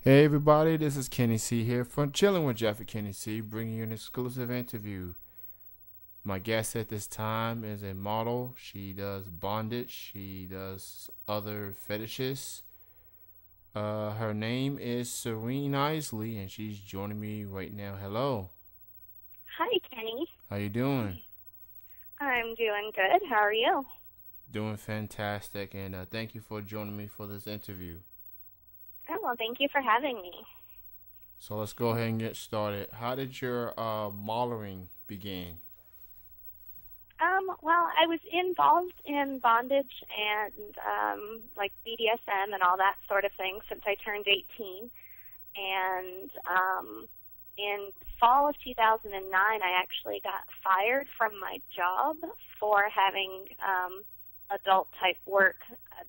Hey everybody, this is Kenny C here from Chilling with Jeff and Kenny C, bringing you an exclusive interview. My guest at this time is a model. She does bondage. She does other fetishes. Her name is Serene Isley, and she's joining me right now. Hello, Hi, Kenny. how you doing? I'm doing good. How are you? Doing fantastic, and thank you for joining me for this interview. Oh, well, thank you for having me. So let's go ahead and get started. How did your modeling begin? Well, I was involved in bondage and like BDSM and all that sort of thing since I turned 18. And in fall of 2009, I actually got fired from my job for having adult type work,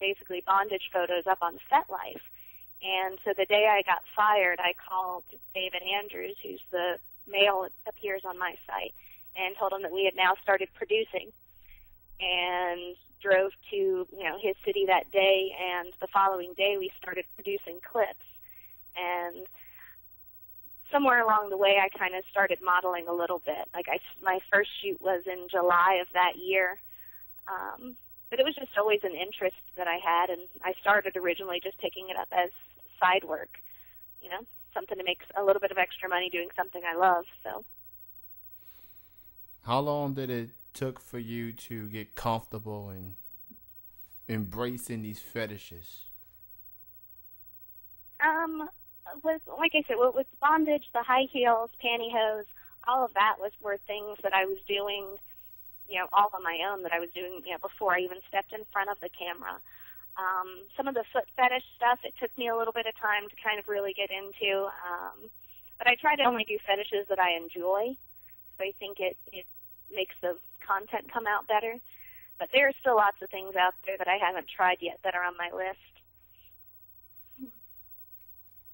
basically bondage photos up on FetLife. And so the day I got fired, I called David Andrews, who's the male that appears on my site, and told him that we had now started producing, and drove to his city that day. And the following day, we started producing clips. And somewhere along the way, I kind of started modeling a little bit. My first shoot was in July of that year. But it was just always an interest that I had, and I started originally just picking it up as side work, something to make a little bit of extra money doing something I love. So, How long did it took for you to get comfortable in embracing these fetishes? with like I said, with bondage, the high heels, pantyhose, all of that were things that I was doing, all on my own that I was doing, before I even stepped in front of the camera. Some of the foot fetish stuff, it took me a little bit of time to kind of really get into. But I try to only do fetishes that I enjoy. So I think it makes the content come out better. But there are still lots of things out there that I haven't tried yet that are on my list.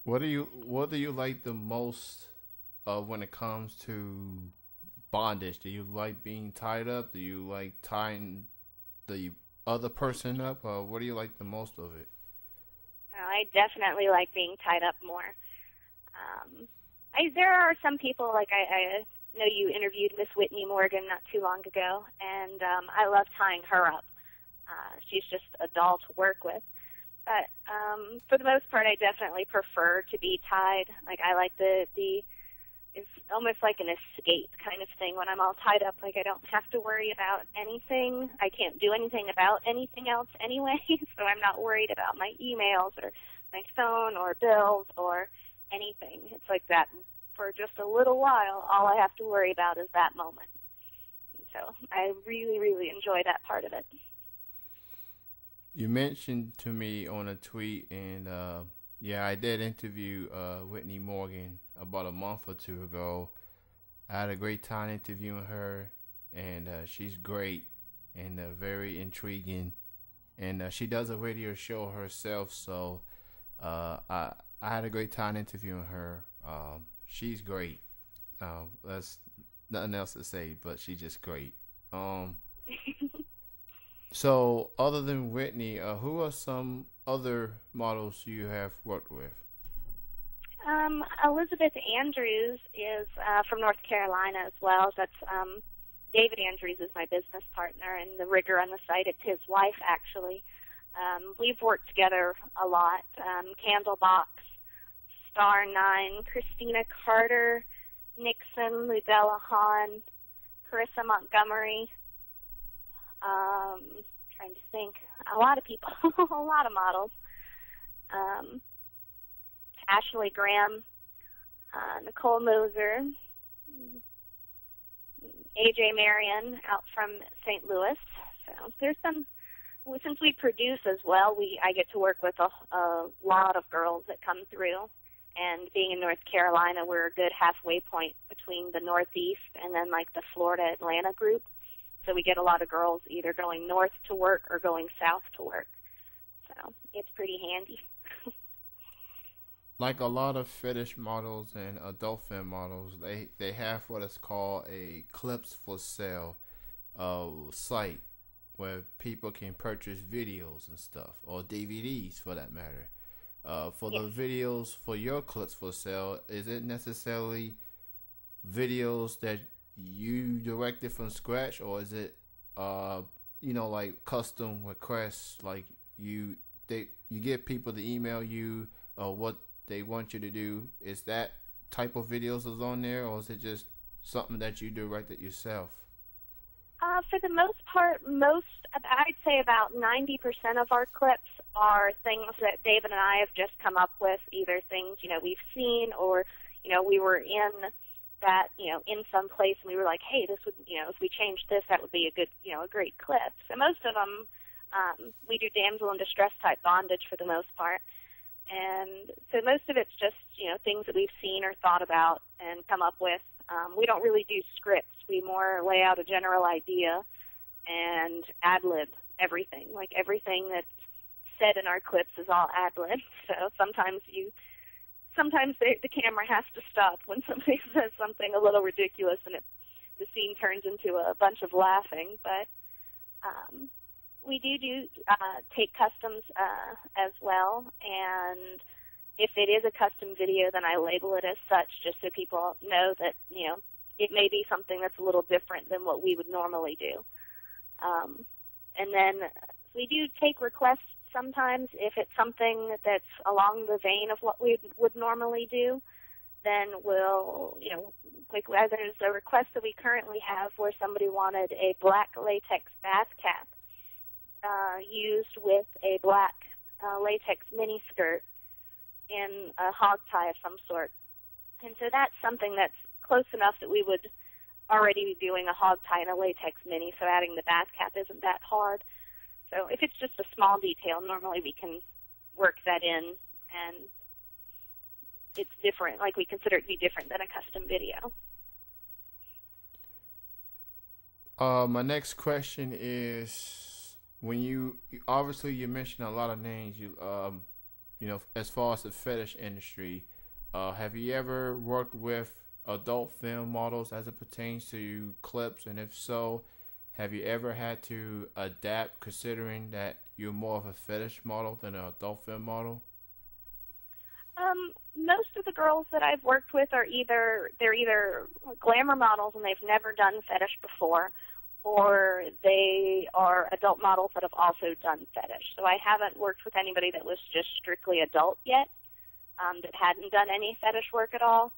What do you like the most when it comes to bondage? Do you like being tied up? Do you like tying the other person up? What do you like the most of it? I definitely like being tied up more. There are some people, like I know you interviewed Miss Whitney Morgan not too long ago, and I love tying her up. She's just a doll to work with. But for the most part, I definitely prefer to be tied. Like I like the it's almost like an escape kind of thing when I'm all tied up. Like I don't have to worry about anything. I can't do anything about anything else anyway, so I'm not worried about my emails or my phone or bills or anything. It's like that for just a little while. All I have to worry about is that moment. So I really, really enjoy that part of it. You mentioned to me on a tweet, and yeah, I did interview Whitney Morgan about a month or two ago. I had a great time interviewing her, and she's great and very intriguing. And she does a radio show herself, so I had a great time interviewing her. She's great. That's nothing else to say, but she's just great. Um, so other than Whitney, who are some other models you have worked with? Elizabeth Andrews is from North Carolina as well. That's David Andrews is my business partner and the rigger on the site. It's his wife, actually. We've worked together a lot. Candlebox, Star 9, Christina Carter, Nixon, Ludella Hahn, Carissa Montgomery. Trying to think. A lot of people, a lot of models. Um, Ashley Graham, Nicole Moser, AJ Marion out from St. Louis. So there's some. Since we produce as well, I get to work with a lot of girls that come through. And being in North Carolina, we're a good halfway point between the Northeast and then like the Florida Atlanta group. So we get a lot of girls either going north to work or going south to work. So it's pretty handy. Like a lot of fetish models and adult film models, they have what is called a clips for sale site where people can purchase videos and stuff, or DVDs for that matter. For Yes. the videos for your clips for sale, is it necessarily videos that you directed from scratch, or is it, like custom requests, like you get people to email you what they want you to do? Is that type of videos is on there, or is it just something that you directed yourself? For the most part, I'd say about 90% of our clips are things that David and I have just come up with, either things, we've seen, or, we were in that, in some place and we were like, hey, this would, if we changed this, that would be a good, a great clip. So most of them, we do damsel in distress type bondage for the most part. And so most of it's just, things that we've seen or thought about and come up with. We don't really do scripts. We more lay out a general idea and ad-lib everything. Like everything that's said in our clips is all ad-lib. So sometimes the camera has to stop when somebody says something a little ridiculous and the scene turns into a bunch of laughing. But we do take customs as well, and if it is a custom video, then I label it as such just so people know that, it may be something that's a little different than what we would normally do. And then we do take requests sometimes. If it's something that's along the vein of what we would normally do, then we'll, like there's a request that we currently have where somebody wanted a black latex bath cap used with a black latex mini skirt in a hog tie of some sort. And so that's something that's close enough that we would already be doing a hog tie and a latex mini, so adding the bath cap isn't that hard. So if it's just a small detail, normally we can work that in, and it's different, like we consider it to be different than a custom video. My next question is, when you obviously you mentioned a lot of names, as far as the fetish industry, have you ever worked with adult film models as it pertains to clips? And if so, have you ever had to adapt, considering that you're more of a fetish model than an adult film model? Most of the girls that I've worked with are either glamour models and they've never done fetish before, or they are adult models that have also done fetish. So I haven't worked with anybody that was just strictly adult yet, that hadn't done any fetish work at all.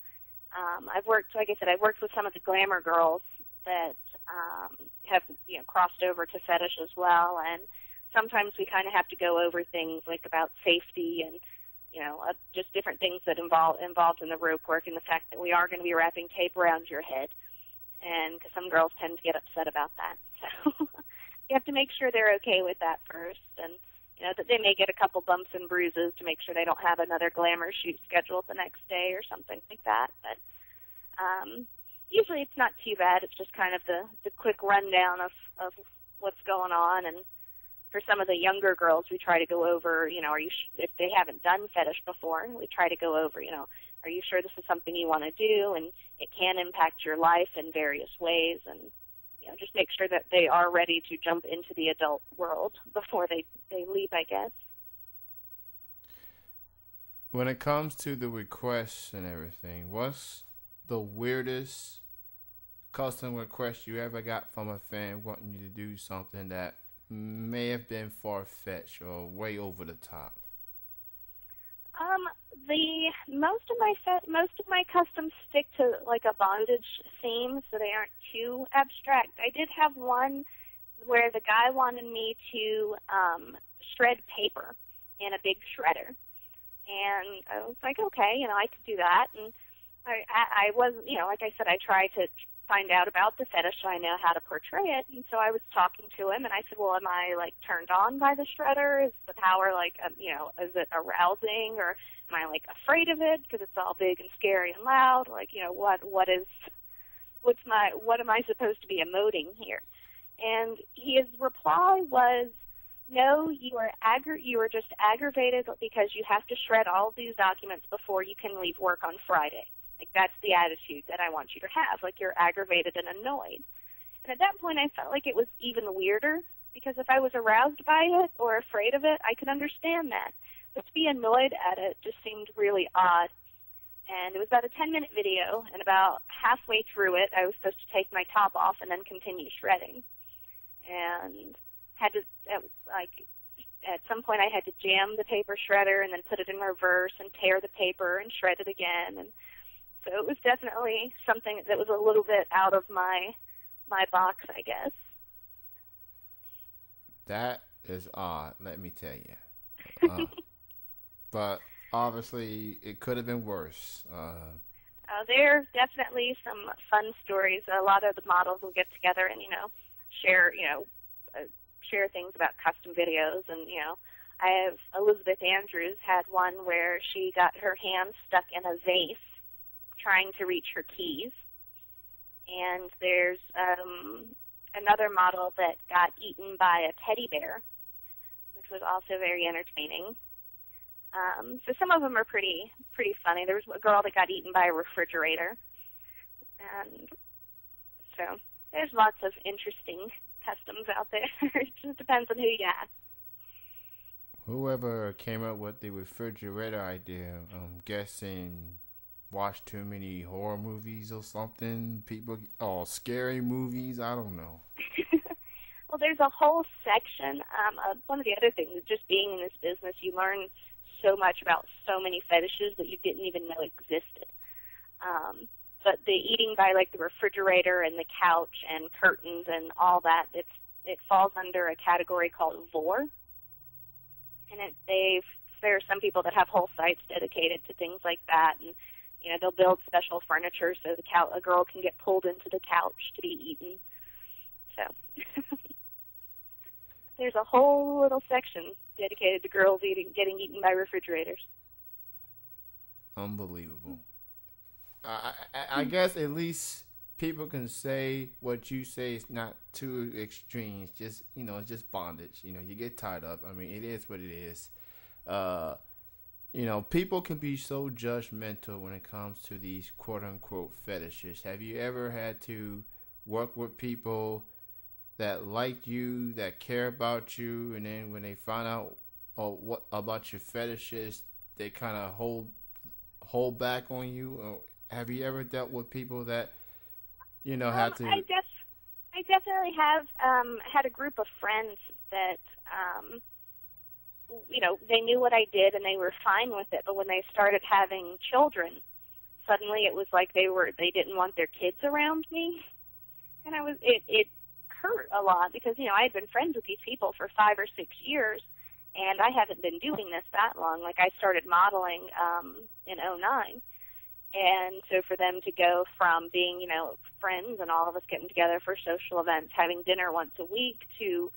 I've worked with some of the glamour girls that have crossed over to fetish as well, and sometimes we kind of have to go over things like about safety and just different things that involved in the rope work, and the fact that we are going to be wrapping tape around your head, and because some girls tend to get upset about that, so you have to make sure they're okay with that first, and that they may get a couple bumps and bruises to make sure they don't have another glamour shoot scheduled the next day or something like that. But usually it's not too bad. It's just kind of the quick rundown of what's going on. And for some of the younger girls, we try to go over, if they haven't done fetish before, we try to go over, are you sure this is something you want to do? And it can impact your life in various ways, and just make sure that they are ready to jump into the adult world before they leave, I guess. When it comes to the requests and everything, what's the weirdest custom request you ever got from a fan wanting you to do something that may have been far-fetched or way over the top? Most of my customs stick to like a bondage theme, so they aren't too abstract. I did have one where the guy wanted me to shred paper in a big shredder, and I was like, okay, I could do that. And I was, like I said, I tried to find out about the fetish so I know how to portray it. And so I was talking to him, and I said, well, am I like turned on by the shredder? Is the power like, is it arousing, or am I like afraid of it because it's all big and scary and loud? Like, what am I supposed to be emoting here? And his reply was, no, you are just aggravated because you have to shred all of these documents before you can leave work on Friday. Like, that's the attitude that I want you to have. Like, you're aggravated and annoyed. And at that point, I felt like it was even weirder, because if I was aroused by it or afraid of it, I could understand that. but to be annoyed at it just seemed really odd. And it was about a 10-minute video, and about halfway through it, I was supposed to take my top off and then continue shredding. And had to, at some point I had to jam the paper shredder and then put it in reverse and tear the paper and shred it again. And so it was definitely something that was a little bit out of my box, I guess. That is odd, let me tell you. But obviously, it could have been worse. There are definitely some fun stories. A lot of the models will get together and, share things about custom videos. And, I have Elizabeth Andrews had one where she got her hand stuck in a vase trying to reach her keys. And there's another model that got eaten by a teddy bear, which was also very entertaining. So some of them are pretty funny. There was a girl that got eaten by a refrigerator. And so there's lots of interesting customs out there. It just depends on who you ask. Whoever came up with the refrigerator idea, I'm guessing watched too many horror movies or something. Scary movies, I don't know. Well, there's a whole section. One of the other things is just being in this business, you learn so much about so many fetishes that you didn't even know existed. But the eating by the refrigerator and the couch and curtains and all that, it falls under a category called vor. And there are some people that have whole sites dedicated to things like that, and they'll build special furniture so a girl can get pulled into the couch to be eaten. So there's a whole little section dedicated to girls getting eaten by refrigerators. Unbelievable. I guess at least people can say what you say is not too extreme. It's just, it's just bondage. You get tied up. I mean, it is what it is. People can be so judgmental when it comes to these quote-unquote fetishes. Have you ever had to work with people that like you, that care about you, and then when they find out what about your fetishes, they kind of hold back on you? Or have you ever dealt with people that, had to... I definitely have had a group of friends that... they knew what I did and they were fine with it. But when they started having children, suddenly it was like they didn't want their kids around me. And it hurt a lot because, I had been friends with these people for 5 or 6 years and I haven't been doing this that long. I started modeling in 2009. And so for them to go from being, friends and all of us getting together for social events, having dinner once a week, to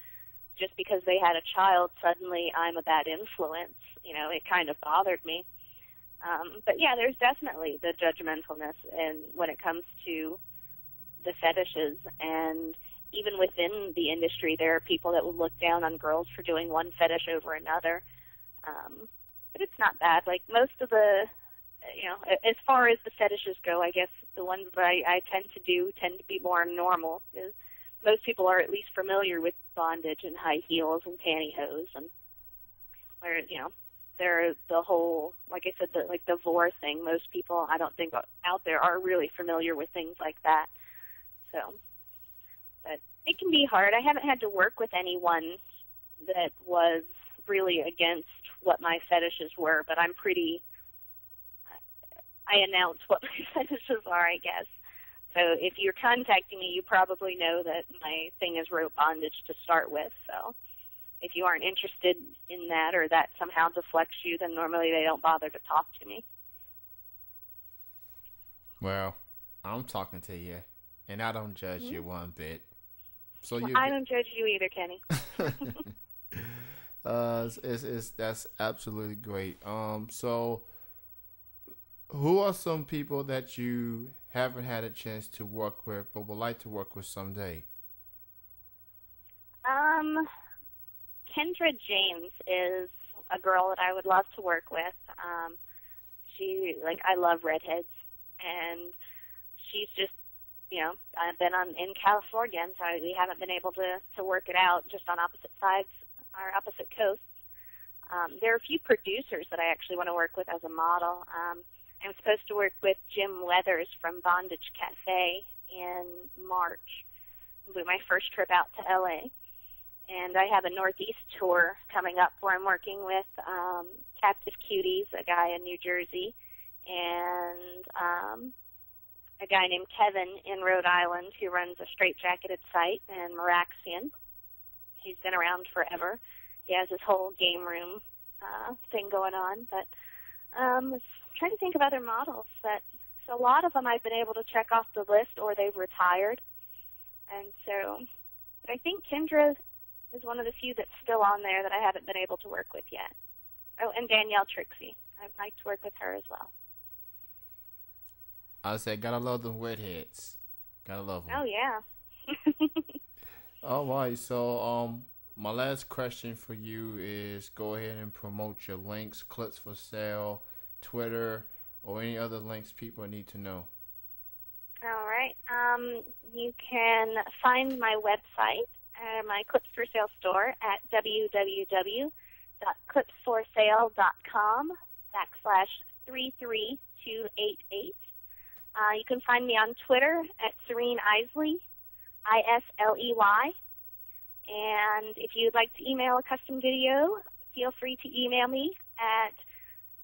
just because they had a child, suddenly I'm a bad influence. It kind of bothered me. But yeah, there's definitely the judgmentalness when it comes to the fetishes. And even within the industry, there are people that will look down on girls for doing one fetish over another. But it's not bad. Most of the, as far as the fetishes go, I guess the ones that I tend to be more normal. Most people are at least familiar with bondage and high heels and pantyhose, and where they're the whole, like I said, the vor thing. Most people, I don't think out there are really familiar with things like that. So, but it can be hard. I haven't had to work with anyone that was really against what my fetishes were, but I announce what my fetishes are, I guess. So if you're contacting me, you probably know that my thing is rope bondage to start with. So if you aren't interested in that, or that somehow deflects you, then normally they don't bother to talk to me. Well, I'm talking to you, and I don't judge you one bit. So I don't judge you either, Kenny. That's absolutely great. So who are some people that you haven't had a chance to work with but would like to work with someday? Kendra James is a girl that I would love to work with. I love redheads, and she's just, I've been in California, and so we haven't been able to work it out, just on opposite sides, our opposite coasts. There are a few producers that I actually want to work with as a model. I'm supposed to work with Jim Weathers from Bondage Cafe in March. It'll be my first trip out to LA. And I have a Northeast tour coming up where I'm working with Captive Cuties, a guy in New Jersey, and a guy named Kevin in Rhode Island who runs a straitjacketed site in Maraxian. He's been around forever. He has his whole game room thing going on. But I was trying to think of other models. So a lot of them I've been able to check off the list or they've retired. And so, but I think Kendra is one of the few that's still on there that I haven't been able to work with yet. Oh, and Danielle Trixie. I'd like to work with her as well. I said, gotta love them redheads. Gotta love them. Oh, yeah. All right, so my last question for you is go ahead and promote your links, clips for sale, Twitter, or any other links people need to know. All right. You can find my website, my Clips for Sale store at www.clipsforsale.com/33288. You can find me on Twitter at Serene Isley, Isley. And if you'd like to email a custom video, feel free to email me at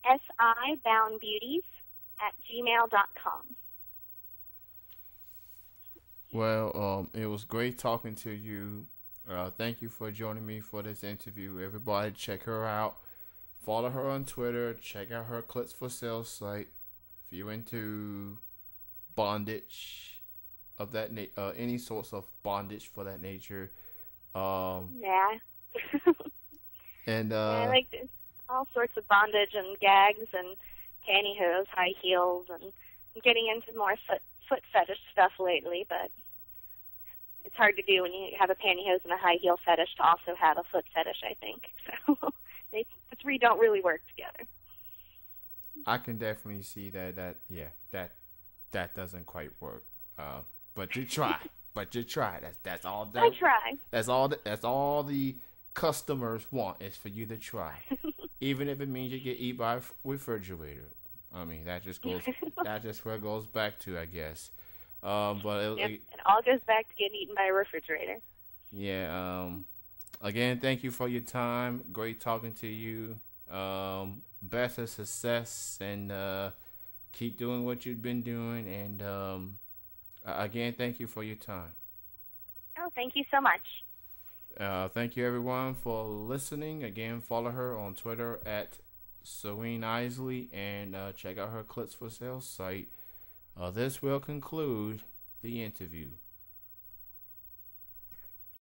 siboundbeauties@gmail.com. Well, it was great talking to you. Thank you for joining me for this interview. Everybody check her out. Follow her on Twitter. Check out her Clips for Sale site. If you're into bondage of that any sorts of bondage for that nature. Yeah. And I like all sorts of bondage and gags and pantyhose, high heels, and I'm getting into more foot fetish stuff lately, but it's hard to do when you have a pantyhose and a high heel fetish to also have a foot fetish, I think. So the three don't really work together. I can definitely see that doesn't quite work. But you try. That's all. I try. That's all the customers want is for you to try, even if it means you get eaten by a refrigerator. I mean, that's just where it goes back to, I guess. But it all goes back to getting eaten by a refrigerator. Yeah. Again, thank you for your time. Great talking to you. Best of success, and keep doing what you've been doing. And again, thank you for your time. Oh, thank you so much. Thank you, everyone, for listening. Again, follow her on Twitter at Serene Isley, and check out her Clips for Sale site. This will conclude the interview.